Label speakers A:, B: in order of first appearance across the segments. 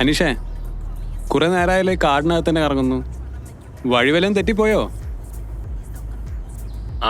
A: അനീഷേ, കുറെ നേരമായാലേ കാടിനകത്ത് തന്നെ കറങ്ങുന്നു. വഴിവെല്ലാം തെറ്റിപ്പോയോ?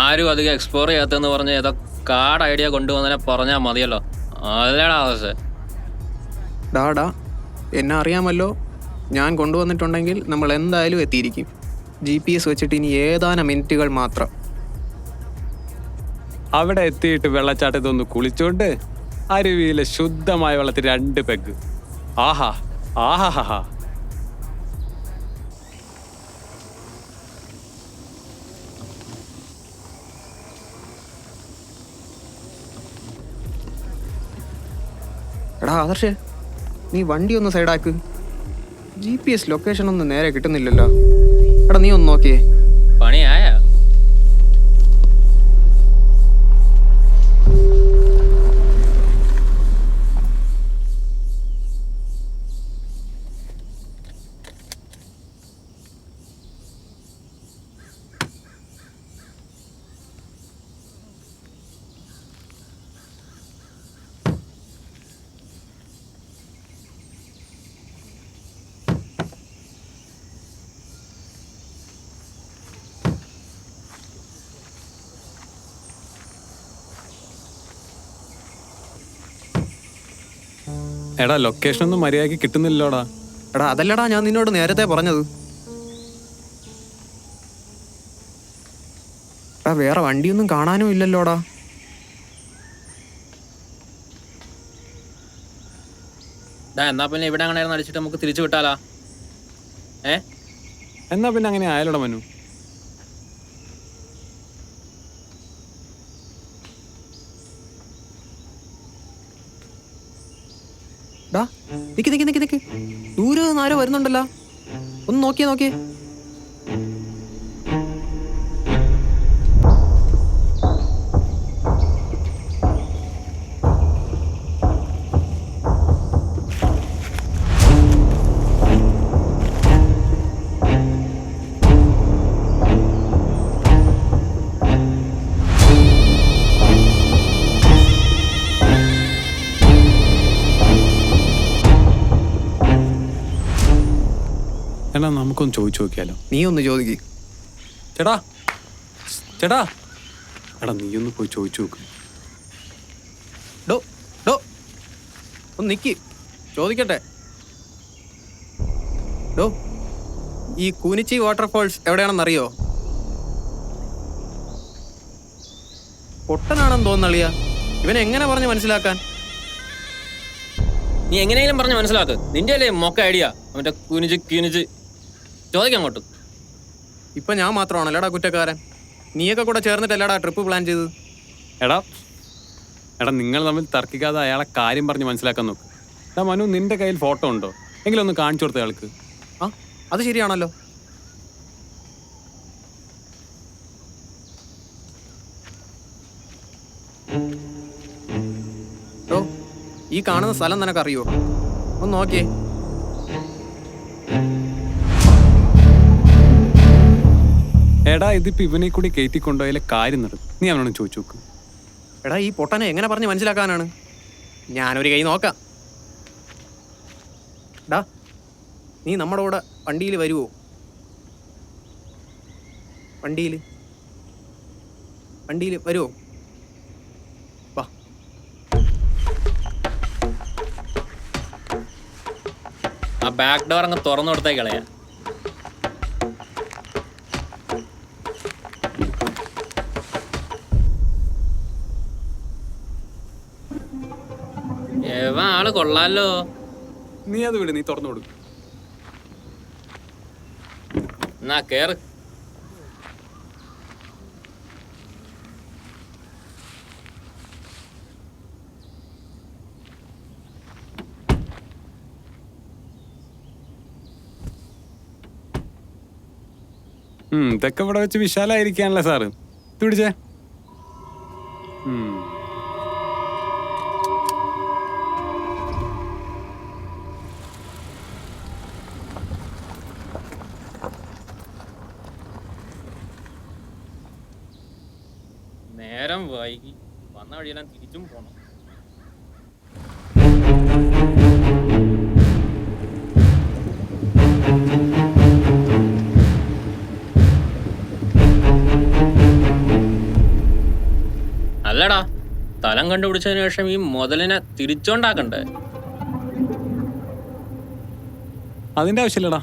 B: ആരും അധികം എക്സ്പ്ലോർ ചെയ്യാത്തെന്ന് പറഞ്ഞ് ഏതോ കാർഡ് ഐഡിയ കൊണ്ടുവന്നതിനെ പറഞ്ഞാൽ മതിയല്ലോ. അതല്ലടാ ആവശ്യം.
C: ഡാ എന്നെ അറിയാമല്ലോ. ഞാൻ കൊണ്ടുവന്നിട്ടുണ്ടെങ്കിൽ നമ്മൾ എന്തായാലും എത്തിയിരിക്കും. GPS വെച്ചിട്ട് ഇനി ഏതാനും മിനിറ്റുകൾ മാത്രം.
A: അവിടെ എത്തിയിട്ട് വെള്ളച്ചാട്ടത്തൊന്ന് കുളിച്ചോണ്ട് അരുവിയിലെ ശുദ്ധമായ വെള്ളത്തിൽ 2 പെഗ്. ആഹാ ആഹാ.
C: എടാ ആദർശേ, നീ വണ്ടി ഒന്ന് സൈഡാക്ക്. GPS ലൊക്കേഷൻ ഒന്നും നേരെ കിട്ടുന്നില്ലല്ലോ. എടാ നീ ഒന്ന് നോക്കിയേ.
B: പണിയായ
A: എടാ, ലൊക്കേഷൻ ഒന്നും മര്യാദയ്ക്ക് കിട്ടുന്നില്ലോടാ.
C: എടാ അതല്ലടാ ഞാൻ നിന്നോട് നേരത്തെ പറഞ്ഞത്. എടാ വേറെ വണ്ടിയൊന്നും കാണാനും ഇല്ലല്ലോടാ.
B: എന്നാ പിന്നെ ഇവിടെ അങ്ങനെ അടിച്ചിട്ട് നമുക്ക് തിരിച്ചു വിട്ടാലാ?
A: എന്നാ പിന്നെ അങ്ങനെ ആയാലോടാ മനു.
C: ഡാ നിക്ക്. ദൂരെ നിന്ന് ആരോ വരുന്നുണ്ടല്ലോ. ഒന്ന് നോക്കിയേ.
A: എന്നാ നമുക്കൊന്ന് ചോദിച്ചു നോക്കിയാലോ?
C: നീ ഒന്ന് ചോദിക്ക്.
A: ചേട്ടാ എടാ നീയൊന്ന് പോയി ചോദിച്ചു നോക്ക്.
C: ഡോ ഒന്ന് നിക്ക്, ചോദിക്കട്ടെ. ഡോ ഈ കൂനിച്ചി വാട്ടർഫോൾസ് എവിടെയാണെന്നറിയോ? പൊട്ടനാണെന്ന് തോന്നളിയ. ഇവനെ എങ്ങനെ പറഞ്ഞ് മനസ്സിലാക്കാൻ?
B: നീ എങ്ങനെയെങ്കിലും പറഞ്ഞ് മനസ്സിലാക്ക്. നിന്റെ അല്ലേ മൊക്ക ഐഡിയ. അവന്റെ കുനിച്ച് ചോദിക്കാം അങ്ങോട്ട്.
C: ഇപ്പൊ ഞാൻ മാത്രമാണല്ലേടാ കുറ്റക്കാരൻ? നീയൊക്കെ കൂടെ ചേർന്നിട്ടല്ലേടാ ട്രിപ്പ് പ്ലാൻ ചെയ്തത്?
A: എടാ നിങ്ങൾ തമ്മിൽ തർക്കിക്കാതെ അയാളെ കാര്യം പറഞ്ഞ് മനസ്സിലാക്കാൻ നോക്ക്. എടാ മനു, നിന്റെ കയ്യിൽ ഫോട്ടോ ഉണ്ടോ? എങ്കിലും ഒന്ന് കാണിച്ചു കൊടുത്ത അയാൾക്ക്.
C: ആ അത് ശരിയാണല്ലോ. ഓ ഈ കാണുന്ന സ്ഥലം നിനക്കറിയോ? ഒന്ന് നോക്കിയേ.
A: എടാ ഇതിപ്പോ ഇവനെ കൂടി കയറ്റി കൊണ്ടുപോയാലേ കാര്യം നടക്കും. നീ അവനോട് ചോദിച്ചു നോക്ക്.
C: എടാ ഈ പൊട്ടനെ എങ്ങനെ പറഞ്ഞ് മനസ്സിലാക്കാനാണ്? ഞാനൊരു കൈ നോക്കാം. ഡാ നീ നമ്മുടെ കൂടെ വണ്ടിയിൽ വരുമോ? വണ്ടിയിൽ വരുമോ? വാ.
B: ആ ബാക്ക് ഡോർ അങ്ങ് തുറന്നു കൊടുത്തേക്കളയാ. ആള് കൊള്ളാലോ.
A: നീ അത് വിട്, നീ തുറന്നു കൊടുക്കും.
B: എന്നാ കേറ്.
A: ഇതൊക്കെ ഇവിടെ വെച്ച് വിശാലായിരിക്കാനല്ലേ സാറ്. ഇത് പിടിച്ചേ.
B: നേരം വൈകി, വന്ന വഴിയെല്ലാം തിരിച്ചും പോണം. സ്ഥലം കണ്ടുപിടിച്ചതിന് ശേഷം ഈ മുതലിനെ തിരിച്ചോണ്ടാക്കണ്ടേ?
A: അതിന്റെ ആവശ്യമില്ലടാ.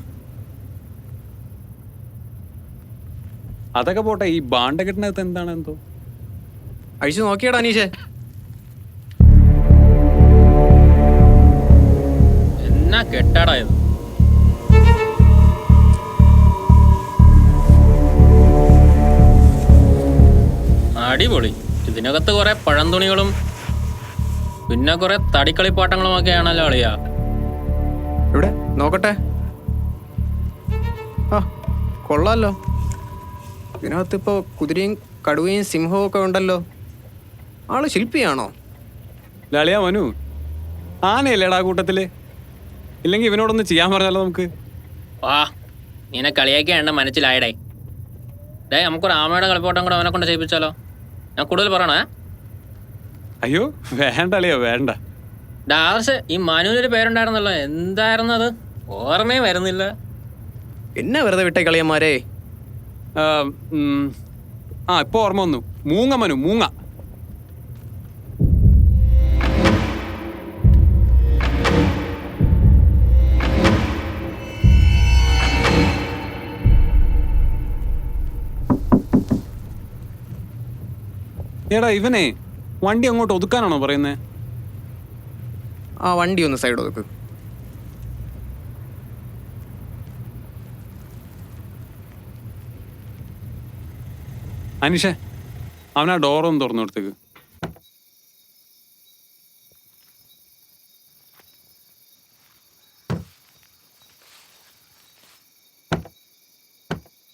A: അതൊക്കെ പോട്ടെ, ഈ ബാണ്ടക്കെട്ടിനകത്ത് എന്താണ് എന്തോ
C: അഴിച്ചു നോക്കിയടാ അനീഷേ.
B: എന്നാ കെട്ടാടാ ഇത്? അടിപൊളി. ഇതിനകത്ത് കുറെ പഴംതുണികളും പിന്നെ കുറെ തടിക്കളിപ്പാട്ടങ്ങളും ഒക്കെ ആണല്ലോ അളിയാ.
C: ഇവിടെ നോക്കട്ടെ. ആ കൊള്ളാലോ. ഇതിനകത്ത് ഇപ്പോൾ കുതിരയും കടുവയും സിംഹവും ഒക്കെ ഉണ്ടല്ലോ. ആള് ശില്പിയാണോ?
A: ലളിയാ മനു, ആനയല്ലേടാ കൂട്ടത്തില്? ഇല്ലെങ്കിൽ ഇവനോടൊന്ന് ചെയ്യാൻ പറഞ്ഞാലോ നമുക്ക്?
B: വാ, ഇങ്ങനെ കളിയാക്കിയാണ് മനസ്സിലായടേ. ഡേ, നമുക്കൊരു ആമയുടെ കളിപ്പാട്ടം കൂടെ അവനെ കൊണ്ട് ചെയ്യിപ്പിച്ചാലോ? ഞാൻ കൂടുതൽ പറയണേ?
A: അയ്യോ വേണ്ട അളിയോ, വേണ്ട.
B: ഡാർസ്, ഈ മനുവിനൊരു പേരുണ്ടായിരുന്നല്ലോ, എന്തായിരുന്നു അത്? ഓർമ്മയും വരുന്നില്ല.
C: എന്നെ വെറുതെ വിട്ടേ കളിയന്മാരെ.
A: ഇപ്പൊ ഓർമ്മ വന്നു. മൂങ്ങ മനു, മൂങ്ങ. എടാ ഇവനെ വണ്ടി അങ്ങോട്ട് ഒതുക്കാനാണോ പറയുന്നേ?
C: ആ വണ്ടി ഒന്ന് സൈഡ് ഒതുക്ക്.
A: അനീഷേ, അവനാ ഡോറൊന്ന് തുറന്നു കൊടുത്തേക്ക്.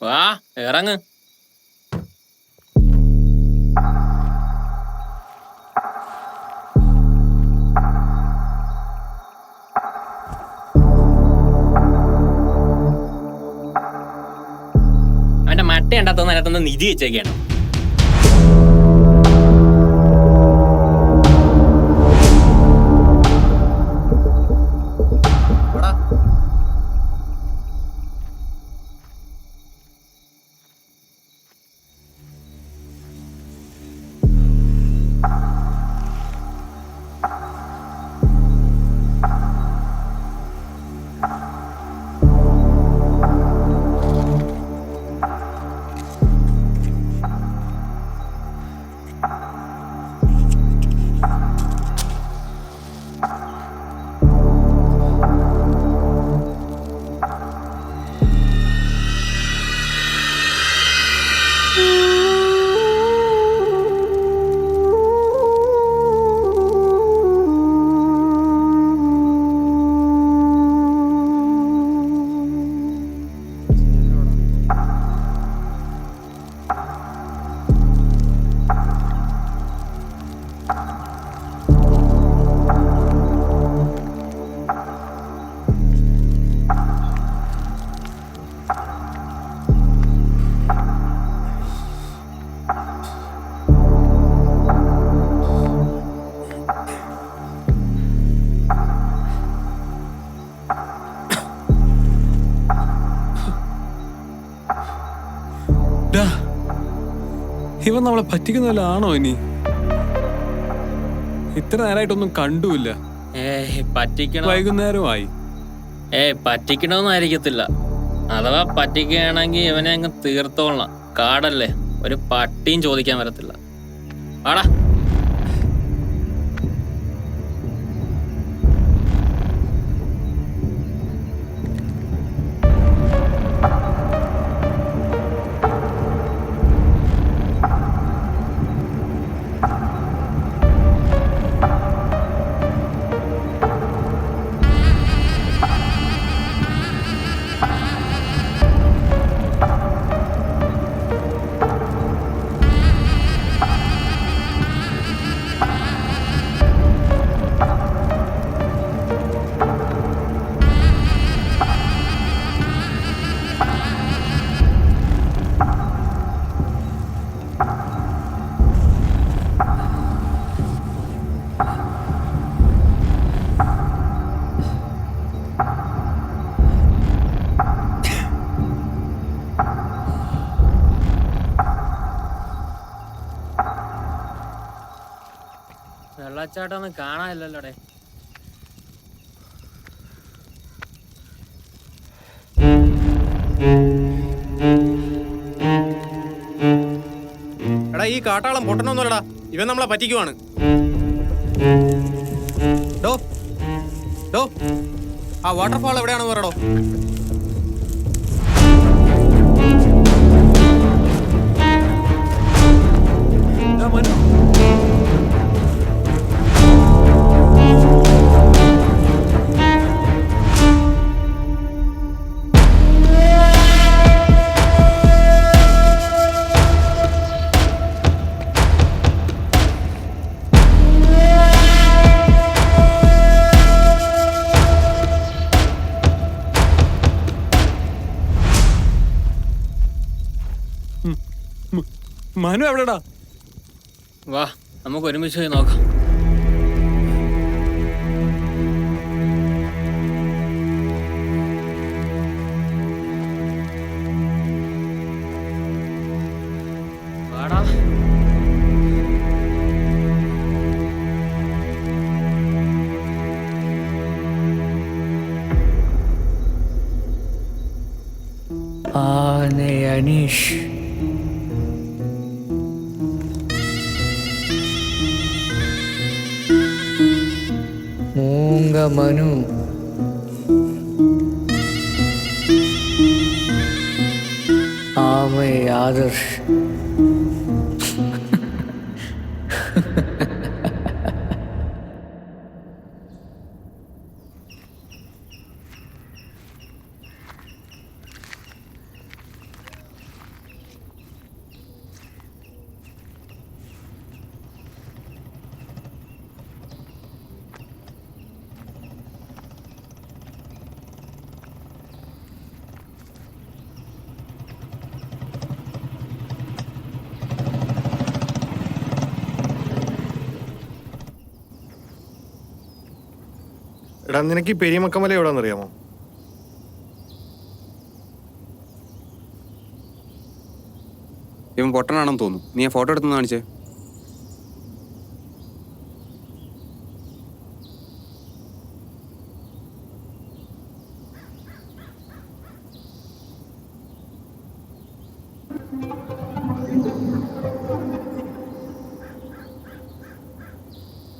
B: വാ, ഇറങ്ങ്. അവന്റെ മട്ട ഉണ്ടാത്തുന്ന അതിനകത്തൊന്ന് നിധി വെച്ചേക്കാണ്.
A: ഇവൻ നമ്മളെ പറ്റിക്കുന്നതല്ലാണോ ഇനി? ഇത്ര നേരമായിട്ടൊന്നും കണ്ടുമില്ല.
B: പറ്റിക്കണോ?
A: വൈകുന്നേരമായി.
B: പറ്റിക്കണമെന്നായിരിക്കത്തില്ല. അഥവാ പറ്റിക്കുകയാണെങ്കിൽ ഇവനെ അങ്ങ് തീർത്തോളണം. കാടല്ലേ, ഒരു പട്ടിയും ചോദിക്കാൻ വരത്തില്ല. ആടാ. വെള്ളച്ചാട്ടമൊന്നും കാണാനില്ലല്ലോടെ.
C: എടാ ഈ കാട്ടാളം പൊട്ടണമൊന്നുമല്ലടാ, ഇവൻ നമ്മളെ പറ്റിക്കുവാണ്. ഡോ ഡോ ആ വാട്ടർഫാൾ എവിടെയാണെന്ന് പറയടോ.
A: എടാ മനു, മനു എവിടെടാ?
B: വാ, നമുക്ക് ഒരുമിച്ച് പോയി നോക്കാം. വാടാ.
D: അനീഷ് മൂങ്ക മനു ആമേ ആദർശ്
E: എടാ നിനക്ക് ഈ പെരിയമക്കമല എവിടാന്നറിയാമോ?
A: ഇവൻ പൊട്ടനാണെന്ന് തോന്നുന്നു. നീ ആ ഫോട്ടോ എടുത്തൊന്ന് കാണിച്ചേ.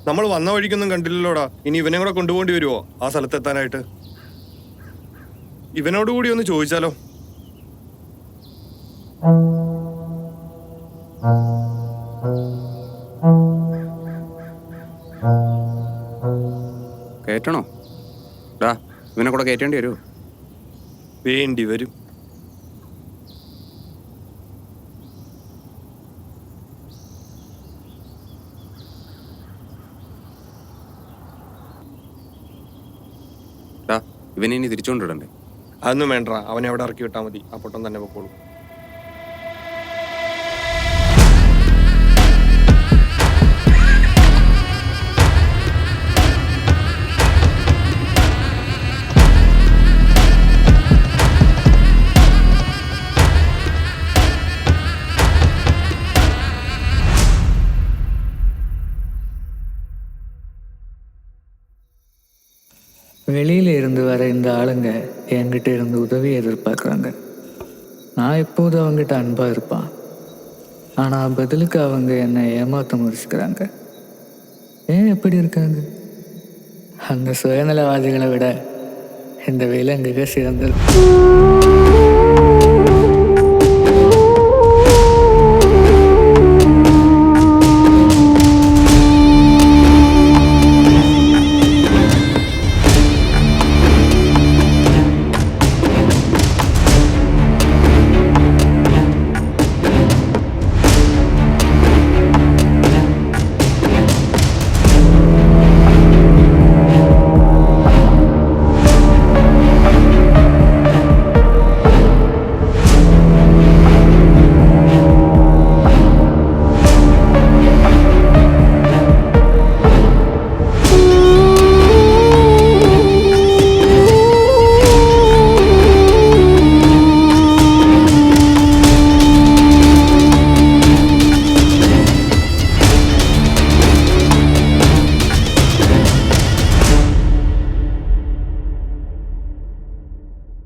E: നമ്മൾ വന്ന വഴിക്കൊന്നും കണ്ടില്ലല്ലോടാ. ഇനി ഇവനെ കൂടെ കൊണ്ടുപോകേണ്ടി വരുമോ ആ സ്ഥലത്തെത്താനായിട്ട്? ഇവനോട് കൂടി ഒന്ന് ചോദിച്ചാലോ?
A: കയറ്റണോ? ഡാ, ഇവനെ കൂടെ കയറ്റേണ്ടി വരുമോ?
E: വേണ്ടി വരും.
A: ഡാ, ഇവനെ ഇനി തിരിച്ചുകൊണ്ടിടണ്ടേ?
E: അതൊന്നും വേണ്ട, അവനെ അവിടെ ഇറക്കി വിട്ടാൽ മതി. ആ പൊട്ടൻ തന്നെ പൊക്കോളൂ.
D: வெளியில் இருந்து வர இந்த ஆளுங்க என்கிட்ட இருந்து உதவி எதிர்பார்க்குறாங்க. நான் எப்போதும் அவங்ககிட்ட அன்பாக இருப்பான். ஆனால் பதிலுக்கு அவங்க என்னை ஏமாற்ற முயற்சிக்கிறாங்க. ஏன் எப்படி இருக்காங்க? அந்த சுயநலவாதிகளை விட இந்த விலங்குகள் சிறந்தது.